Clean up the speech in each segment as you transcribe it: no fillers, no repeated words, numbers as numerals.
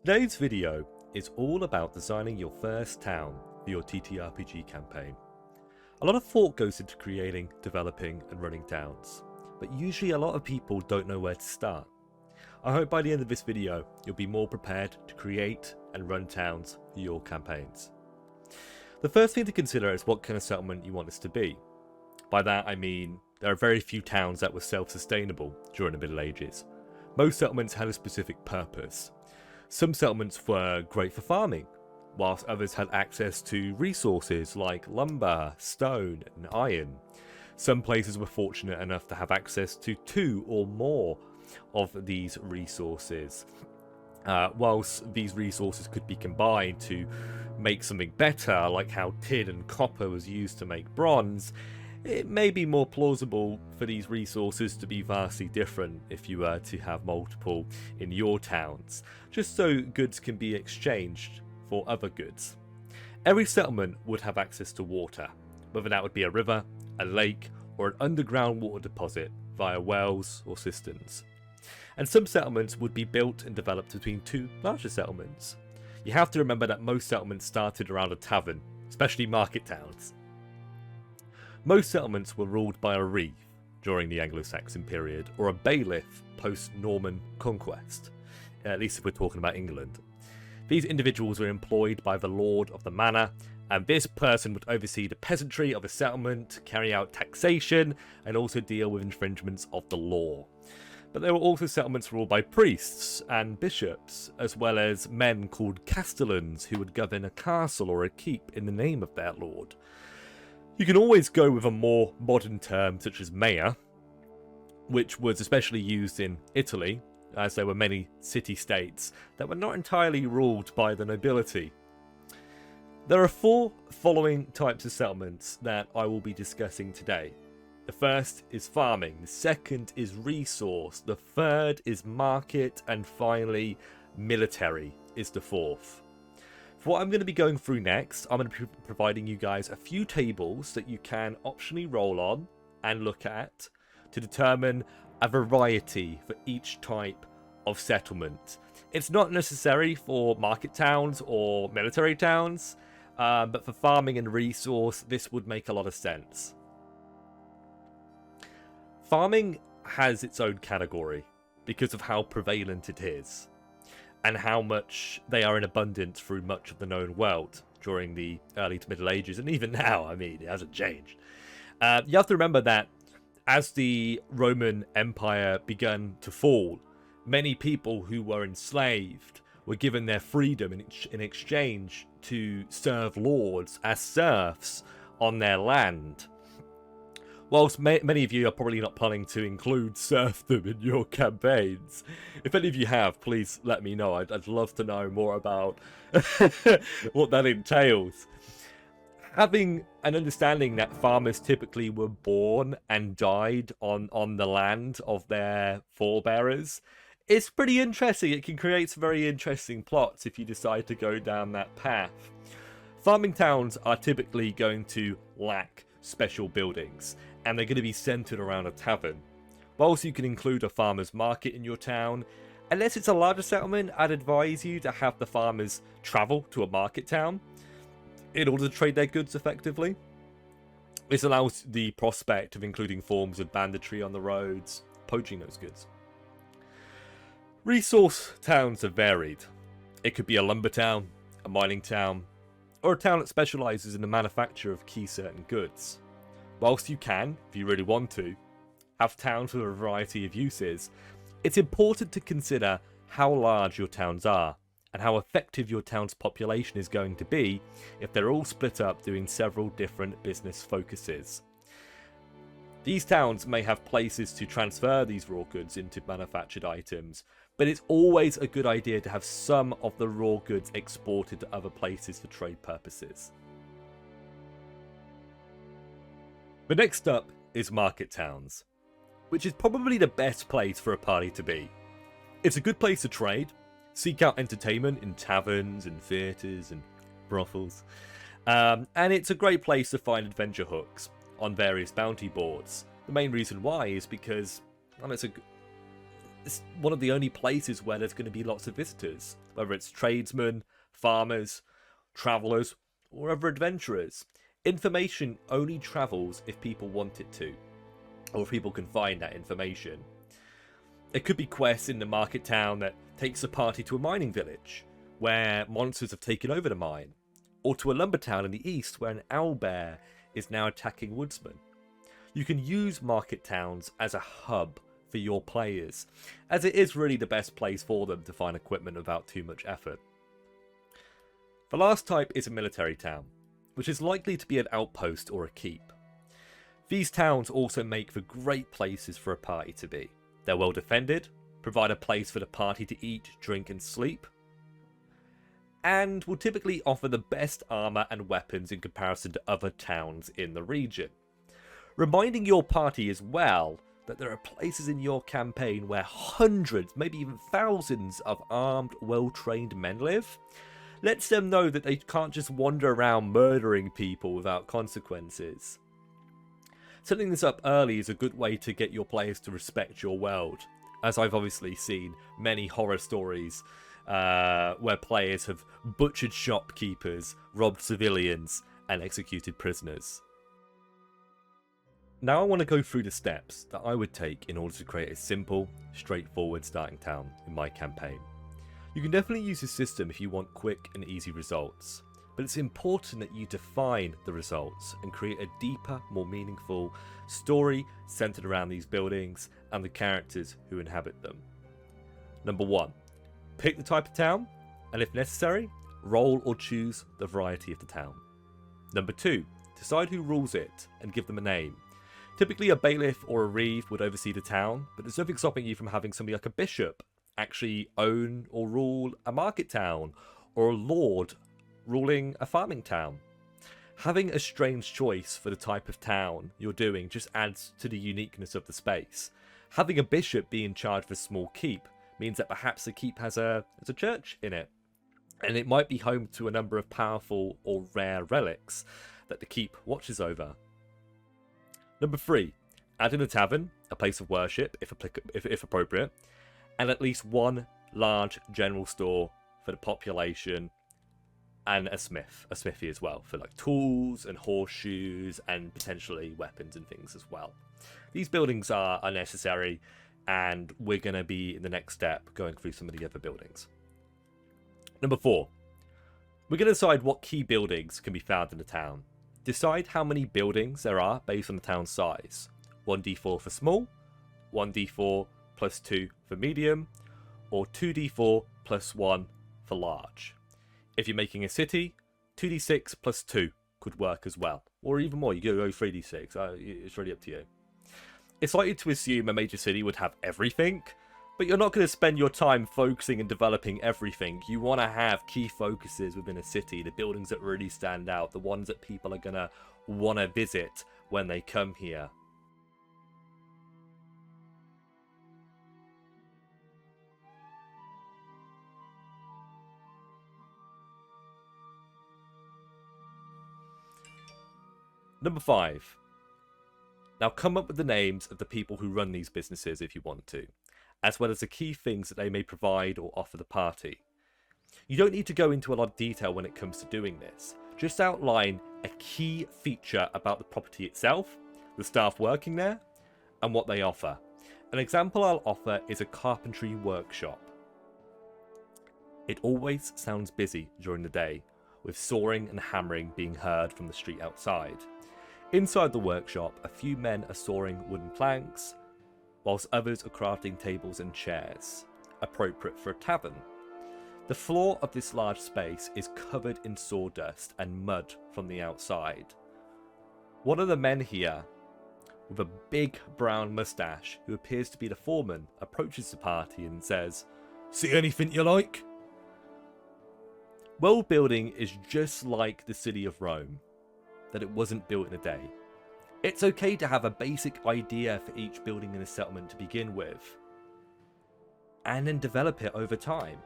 Today's video is all about designing your first town for your TTRPG campaign. A lot of thought goes into creating, developing and running towns, but usually a lot of people don't know where to start. I hope by the end of this video you'll be more prepared to create and run towns for your campaigns. The first thing to consider is what kind of settlement you want this to be. By that I mean there are very few towns that were self-sustainable during the Middle Ages. Most settlements had a specific purpose. Some settlements were great for farming, whilst others had access to resources like lumber, stone and iron. Some places were fortunate enough to have access to 2 or more of these resources. Whilst these resources could be combined to make something better, like how tin and copper was used to make bronze, it may be more plausible for these resources to be vastly different if you were to have multiple in your towns, just so goods can be exchanged for other goods. Every settlement would have access to water, whether that would be a river, a lake, or an underground water deposit via wells or cisterns. And some settlements would be built and developed between 2 larger settlements. You have to remember that most settlements started around a tavern, especially market towns. Most settlements were ruled by a reeve during the Anglo-Saxon period, or a bailiff post-Norman conquest, at least if we're talking about England. These individuals were employed by the lord of the manor, and this person would oversee the peasantry of a settlement, carry out taxation, and also deal with infringements of the law. But there were also settlements ruled by priests and bishops, as well as men called castellans who would govern a castle or a keep in the name of their lord. You can always go with a more modern term such as mayor, which was especially used in Italy, as there were many city-states that were not entirely ruled by the nobility. There are 4 following types of settlements that I will be discussing today. The first is farming, the second is resource, the third is market, and finally military is the 4th. For what I'm going to be going through next, I'm going to be providing you guys a few tables that you can optionally roll on and look at to determine a variety for each type of settlement. It's not necessary for market towns or military towns, but for farming and resource, this would make a lot of sense. Farming has its own category because of how prevalent it is, and how much they are in abundance through much of the known world during the early to Middle Ages, and even now, I mean, it hasn't changed. You have to remember that as the Roman Empire began to fall, many people who were enslaved were given their freedom in exchange to serve lords as serfs on their land. Whilst many of you are probably not planning to include serfdom in your campaigns, if any of you have, please let me know. I'd love to know more about what that entails. Having an understanding that farmers typically were born and died on the land of their forebearers is pretty interesting. It can create some very interesting plots if you decide to go down that path. Farming towns are typically going to lack special buildings, and they're going to be centered around a tavern. Whilst you can include a farmer's market in your town, unless it's a larger settlement, I'd advise you to have the farmers travel to a market town in order to trade their goods effectively. This allows the prospect of including forms of banditry on the roads, poaching those goods. Resource towns are varied. It could be a lumber town, a mining town, or a town that specialises in the manufacture of key certain goods. Whilst you can, if you really want to, have towns with a variety of uses, it's important to consider how large your towns are and how effective your town's population is going to be if they're all split up doing several different business focuses. These towns may have places to transfer these raw goods into manufactured items, but it's always a good idea to have some of the raw goods exported to other places for trade purposes. But next up is market towns, which is probably the best place for a party to be. It's a good place to trade, seek out entertainment in taverns and theatres and brothels, and it's a great place to find adventure hooks on various bounty boards. The main reason why is because, well, it's one of the only places where there's going to be lots of visitors, whether it's tradesmen, farmers, travellers, or other adventurers. Information only travels if people want it to, or if people can find that information. It could be quests in the market town that takes a party to a mining village, where monsters have taken over the mine, or to a lumber town in the east where an owlbear is now attacking woodsmen. You can use market towns as a hub for your players, as it is really the best place for them to find equipment without too much effort. The last type is a military town, which is likely to be an outpost or a keep. These towns also make for great places for a party to be. They're well defended, provide a place for the party to eat, drink and sleep, and will typically offer the best armour and weapons in comparison to other towns in the region. Reminding your party as well that there are places in your campaign where hundreds, maybe even thousands of armed, well-trained men live, lets them know that they can't just wander around murdering people without consequences. Setting this up early is a good way to get your players to respect your world, as I've obviously seen many horror stories where players have butchered shopkeepers, robbed civilians, and executed prisoners. Now I want to go through the steps that I would take in order to create a simple, straightforward starting town in my campaign. You can definitely use this system if you want quick and easy results, but it's important that you define the results and create a deeper, more meaningful story centered around these buildings and the characters who inhabit them. Number 1. Pick the type of town, and if necessary, roll or choose the variety of the town. Number 2. Decide who rules it and give them a name. Typically a bailiff or a reeve would oversee the town, but there's nothing stopping you from having somebody like a bishop actually own or rule a market town, or a lord ruling a farming town. Having a strange choice for the type of town you're doing just adds to the uniqueness of the space. Having a bishop be in charge of a small keep means that perhaps the keep has a church in it, and it might be home to a number of powerful or rare relics that the keep watches over. Number 3, add in a tavern, a place of worship if appropriate, and at least one large general store for the population, and a smithy as well, for like tools and horseshoes and potentially weapons and things as well. These buildings are necessary, and we're going to be in the next step going through some of the other buildings. Number 4, we're going to decide what key buildings can be found in the town. Decide how many buildings there are based on the town's size. 1d4 for small, 1d4 plus 2 for medium, or 2d4 plus 1 for large. If you're making a city, 2d6 plus 2 could work as well, or even more. You could go 3d6, it's really up to you. It's likely to assume a major city would have everything, but you're not going to spend your time focusing and developing everything. You want to have key focuses within a city, the buildings that really stand out, the ones that people are going to want to visit when they come here. Number 5. Now come up with the names of the people who run these businesses if you want to, as well as the key things that they may provide or offer the party. You don't need to go into a lot of detail when it comes to doing this. Just outline a key feature about the property itself, the staff working there, and what they offer. An example I'll offer is a carpentry workshop. It always sounds busy during the day, with sawing and hammering being heard from the street outside. Inside the workshop, a few men are sawing wooden planks, whilst others are crafting tables and chairs, appropriate for a tavern. The floor of this large space is covered in sawdust and mud from the outside. One of the men here, with a big brown moustache, who appears to be the foreman, approaches the party and says, "See anything you like?" World building is just like the city of Rome, that it wasn't built in a day. It's okay to have a basic idea for each building in a settlement to begin with, and then develop it over time.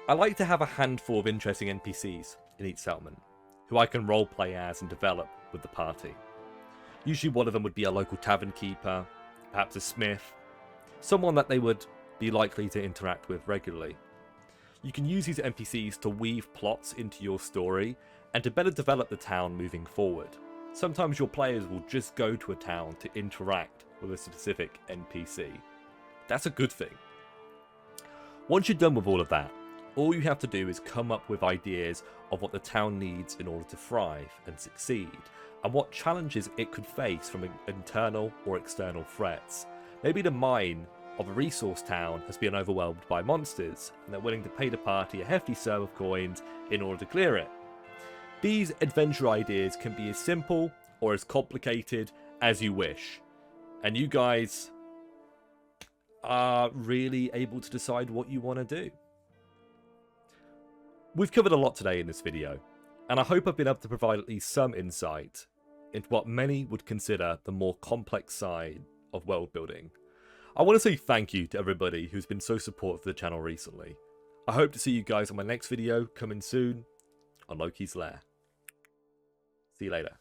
I like to have a handful of interesting NPCs in each settlement, who I can roleplay as and develop with the party. Usually one of them would be a local tavern keeper, perhaps a smith, someone that they would be likely to interact with regularly. You can use these NPCs to weave plots into your story and to better develop the town moving forward. Sometimes your players will just go to a town to interact with a specific NPC. That's a good thing. Once you're done with all of that, all you have to do is come up with ideas of what the town needs in order to thrive and succeed, and what challenges it could face from internal or external threats. Maybe the mine of a resource town has been overwhelmed by monsters, and they're willing to pay the party a hefty sum of coins in order to clear it. These adventure ideas can be as simple or as complicated as you wish, and you guys are really able to decide what you want to do. We've covered a lot today in this video, and I hope I've been able to provide at least some insight into what many would consider the more complex side of world building. I want to say thank you to everybody who's been so supportive of the channel recently. I hope to see you guys on my next video coming soon on Loki's Lair. See you later.